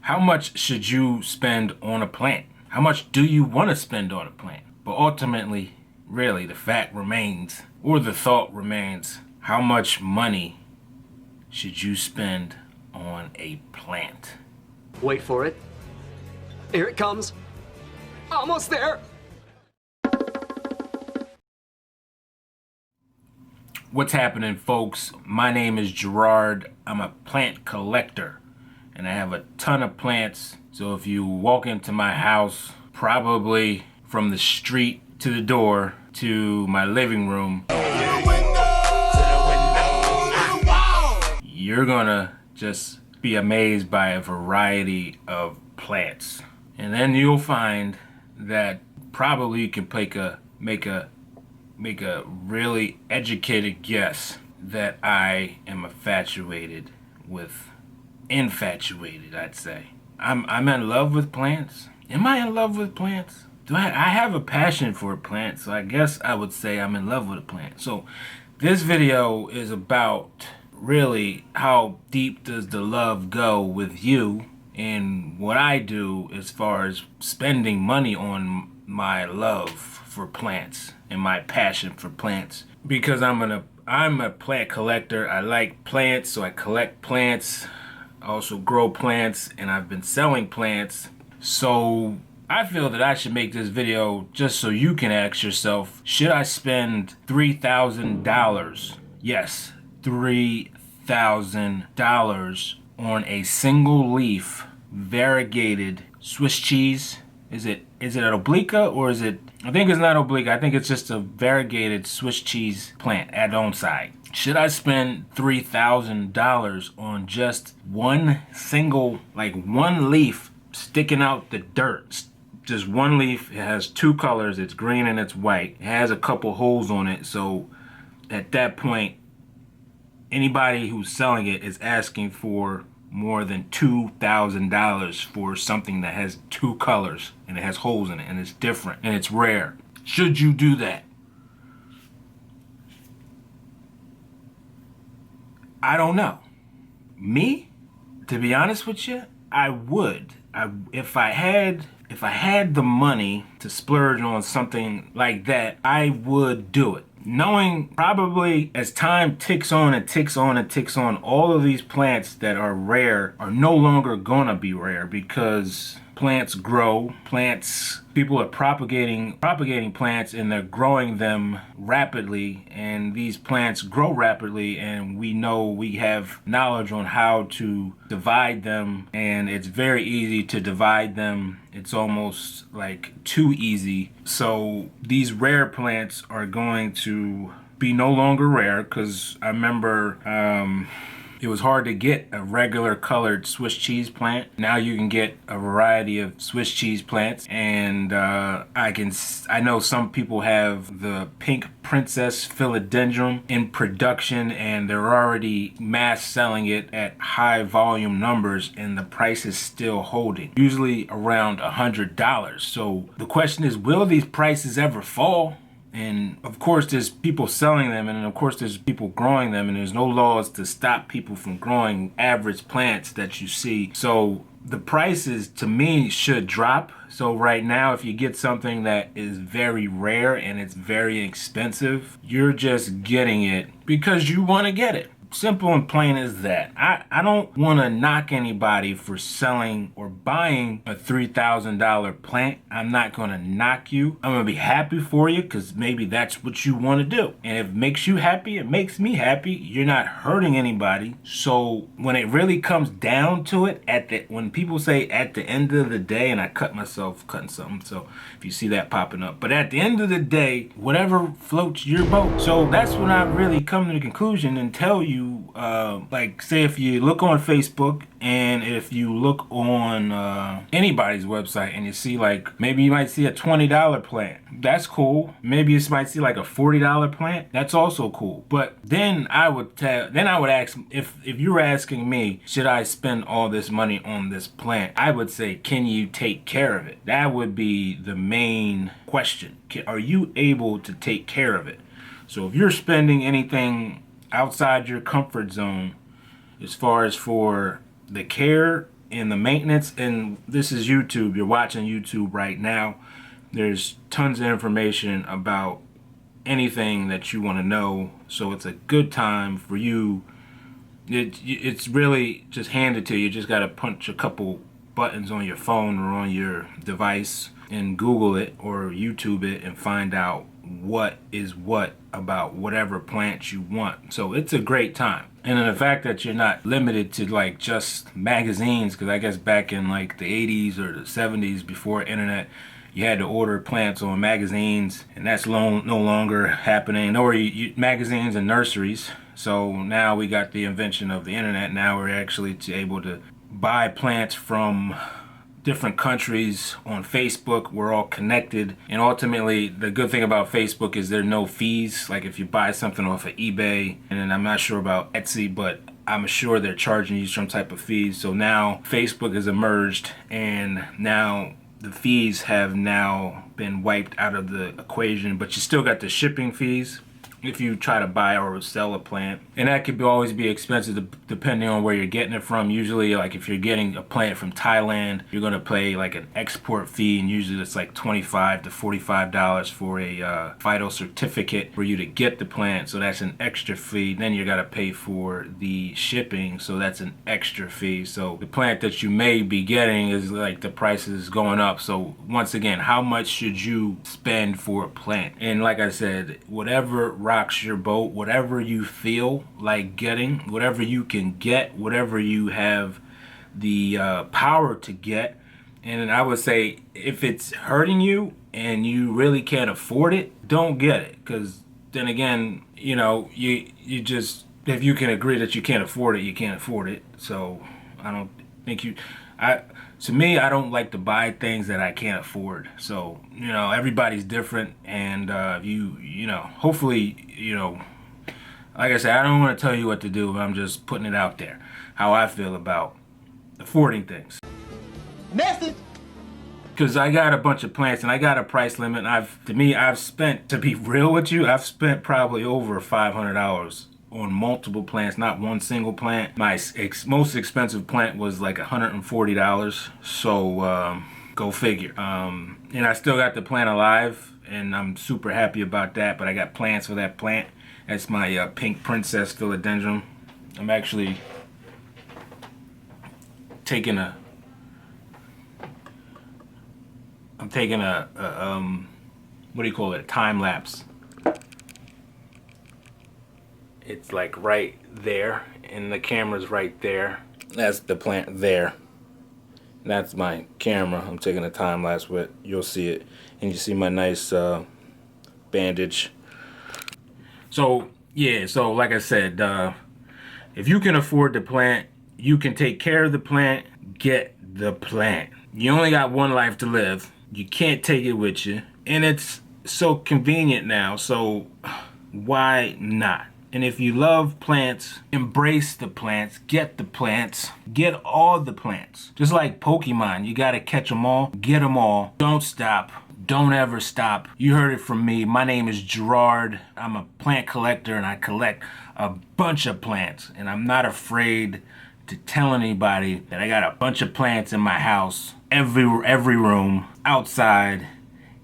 How much should you spend on a plant? How much do you want to spend on a plant? But ultimately, really, the fact remains, or the thought remains, how much money should you spend on a plant? Wait for it. Here it comes. Almost there. What's happening, folks? My name is Gerard. I'm a plant collector, and I have a ton of plants. So if you walk into my house, probably from the street to the door to my living room, you're gonna just be amazed by a variety of plants. And then you'll find that probably you can make a really educated guess that I am infatuated, I'd say. I'm in love with plants. Am I in love with plants? I have a passion for plants, so I guess I would say I'm in love with a plant. So this video is about really how deep does the love go with you and what I do as far as spending money on my love for plants and my passion for plants. Because I'm a plant collector. I like plants, so I collect plants. I also grow plants, and I've been selling plants. So I feel that I should make this video just so you can ask yourself, should I spend $3,000? Yes, $3,000 on a single leaf variegated Swiss cheese. Is it an oblique, or is it, I think it's not oblique, I think it's just a variegated Swiss cheese plant Adonside. Should I spend $3,000 on just one single, like one leaf sticking out the dirt? Just one leaf. It has two colors, it's green and it's white. It has a couple holes on it, so at that point, anybody who's selling it is asking for more than $2,000 for something that has two colors and it has holes in it and it's different and it's rare. Should you do that? I don't know. Me, to be honest with you, I would. If I had the money to splurge on something like that, I would do it. Knowing probably as time ticks on and ticks on and ticks on, all of these plants that are rare are no longer gonna be rare because plants grow. People are propagating plants, and they're growing them rapidly, and these plants grow rapidly, and we know, we have knowledge on how to divide them, and it's very easy to divide them. It's almost like too easy. So these rare plants are going to be no longer rare, because I remember it was hard to get a regular colored Swiss cheese plant. Now you can get a variety of Swiss cheese plants, and I know some people have the pink princess philodendron in production, and they're already mass selling it at high volume numbers, and the price is still holding, usually around $100. So the question is, will these prices ever fall? And of course there's people selling them, and of course there's people growing them, and there's no laws to stop people from growing average plants that you see. So the prices, to me, should drop. So right now, if you get something that is very rare and it's very expensive, you're just getting it because you want to get it. Simple and plain as that. I don't want to knock anybody for selling or buying a $3,000 plant. I'm not going to knock you. I'm going to be happy for you because maybe that's what you want to do. And if it makes you happy, it makes me happy. You're not hurting anybody. So when it really comes down to it, when people say at the end of the day, and I cut myself cutting something, so if you see that popping up, but at the end of the day, whatever floats your boat. So that's when I really come to the conclusion and tell you, like, say if you look on Facebook and if you look on anybody's website and you see, like, maybe you might see a $20 plant. That's cool. Maybe you might see like a $40 plant. That's also cool. But then I would ask, if you were asking me, should I spend all this money on this plant? I would say, can you take care of it? That would be the main question. Are you able to take care of it? So if you're spending anything outside your comfort zone as far as for the care and the maintenance. And this is YouTube. You're watching YouTube right now. There's tons of information about anything that you want to know. So it's a good time for you. It's really just handed to you. You just got to punch a couple buttons on your phone or on your device and Google it or YouTube it and find out what is what about whatever plants you want. So it's a great time. And then the fact that you're not limited to like just magazines, because I guess back in like the 80s or the 70s before internet, you had to order plants on magazines, and that's no longer happening. Or magazines and nurseries. So now we got the invention of the internet. Now we're actually able to buy plants from different countries on Facebook. We're all connected, and ultimately the good thing about Facebook is there are no fees. Like if you buy something off of eBay, and then I'm not sure about Etsy, but I'm sure they're charging you some type of fees. So now Facebook has emerged, and now the fees have now been wiped out of the equation, but you still got the shipping fees if you try to buy or sell a plant, and that could always be expensive depending on where you're getting it from. Usually, like if you're getting a plant from Thailand, you're going to pay like an export fee, and usually it's like $25 to $45 for a phyto certificate for you to get the plant. So that's an extra fee. Then you got to pay for the shipping, so that's an extra fee. So the plant that you may be getting is like the price is going up. So once again, how much should you spend for a plant? And like I said, whatever rocks your boat, whatever you feel like getting, whatever you can get, whatever you have the power to get. And I would say if it's hurting you and you really can't afford it, don't get it, because then again, you know, you just, if you can agree that you can't afford it, you can't afford it. So I don't think to me, I don't like to buy things that I can't afford. So, you know, everybody's different, and you know, hopefully, you know, like I said, I don't want to tell you what to do, but I'm just putting it out there, how I feel about affording things. Message. Because I got a bunch of plants and I got a price limit. I've spent, to be real with you, I've spent probably over $500 on multiple plants, not one single plant. My most expensive plant was like $140, so go figure. And I still got the plant alive, and I'm super happy about that, but I got plans for that plant. That's my pink princess philodendron. I'm actually taking a what do you call it, a time lapse. It's like right there, and the camera's right there. That's the plant there. That's my camera I'm taking a time lapse with. You'll see it, and you see my nice bandage. So yeah, so like I said, if you can afford the plant, you can take care of the plant, get the plant. You only got one life to live. You can't take it with you, and it's so convenient now, so why not? And if you love plants, embrace the plants, get the plants, get all the plants. Just like Pokemon, you gotta catch them all, get them all. Don't stop, don't ever stop. You heard it from me. My name is Gerard. I'm a plant collector, and I collect a bunch of plants. And I'm not afraid to tell anybody that I got a bunch of plants in my house, every room, outside.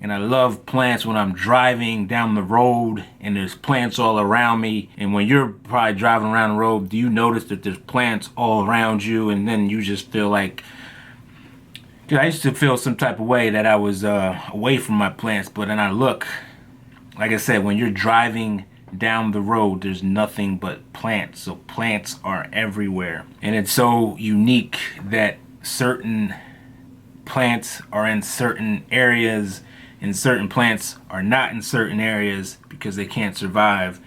And I love plants when I'm driving down the road and there's plants all around me. And when you're probably driving around the road, do you notice that there's plants all around you? And then you just feel like, I used to feel some type of way that I was away from my plants. But then I look, like I said, when you're driving down the road, there's nothing but plants. So plants are everywhere. And it's so unique that certain plants are in certain areas and certain plants are not in certain areas because they can't survive.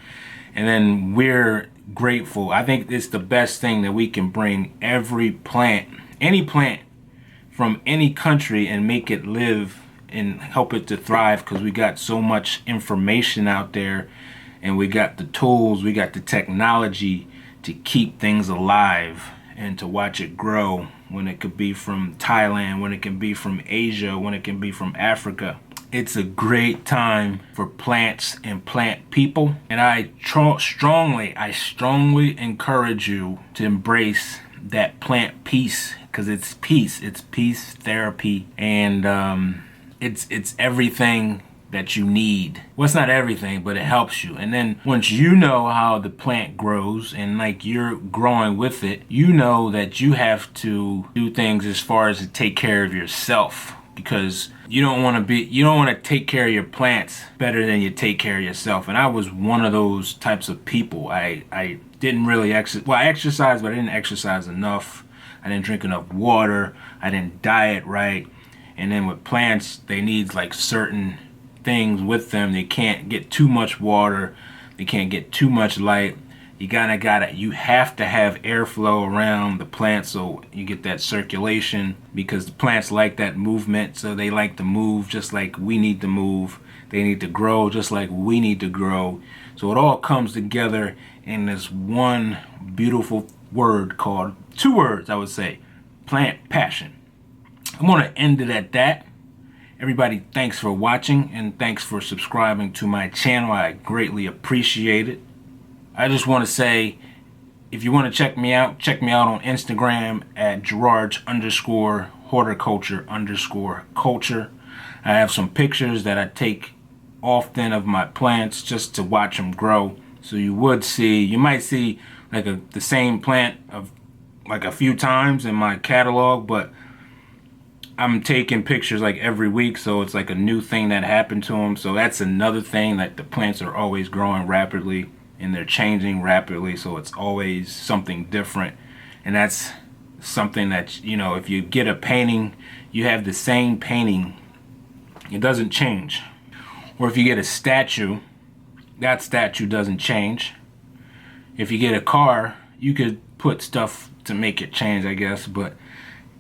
And then we're grateful. I think it's the best thing that we can bring every plant, any plant from any country, and make it live and help it to thrive, because we got so much information out there, and we got the tools, we got the technology to keep things alive and to watch it grow, when it could be from Thailand, when it can be from Asia, when it can be from Africa. It's a great time for plants and plant people, and I strongly encourage you to embrace that plant peace, because it's peace therapy, and it's everything that you need. Well, it's not everything, but it helps you. And then once you know how the plant grows and like you're growing with it, you know that you have to do things as far as to take care of yourself, because you don't want to take care of your plants better than you take care of yourself. And I was one of those types of people. I didn't really exercise. Well, I exercised, but I didn't exercise enough. I didn't drink enough water. I didn't diet right. And then with plants, they need like certain things with them. They can't get too much water. They can't get too much light. You have to have airflow around the plant so you get that circulation, because the plants like that movement. So they like to move just like we need to move. They need to grow just like we need to grow. So it all comes together in this one beautiful word called, two words I would say, plant passion. I'm going to end it at that. Everybody, thanks for watching and thanks for subscribing to my channel. I greatly appreciate it. I just want to say, if you want to check me out on Instagram at Gerard_horticulture_culture. I have some pictures that I take often of my plants just to watch them grow. So you might see like the same plant of like a few times in my catalog, but I'm taking pictures like every week, so it's like a new thing that happened to them. So that's another thing, that the plants are always growing rapidly and they're changing rapidly, so it's always something different. And that's something that, you know, if you get a painting, you have the same painting, it doesn't change. Or if you get a statue, that statue doesn't change. If you get a car, you could put stuff to make it change, I guess, but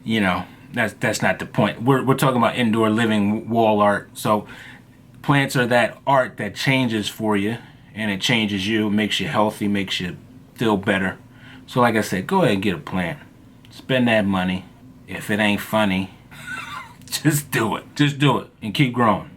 you know, that's not the point. We're talking about indoor living wall art. So plants are that art that changes for you, and it changes you, makes you healthy, makes you feel better. So like I said, go ahead and get a plant. Spend that money. If it ain't funny, just do it. Just do it and keep growing.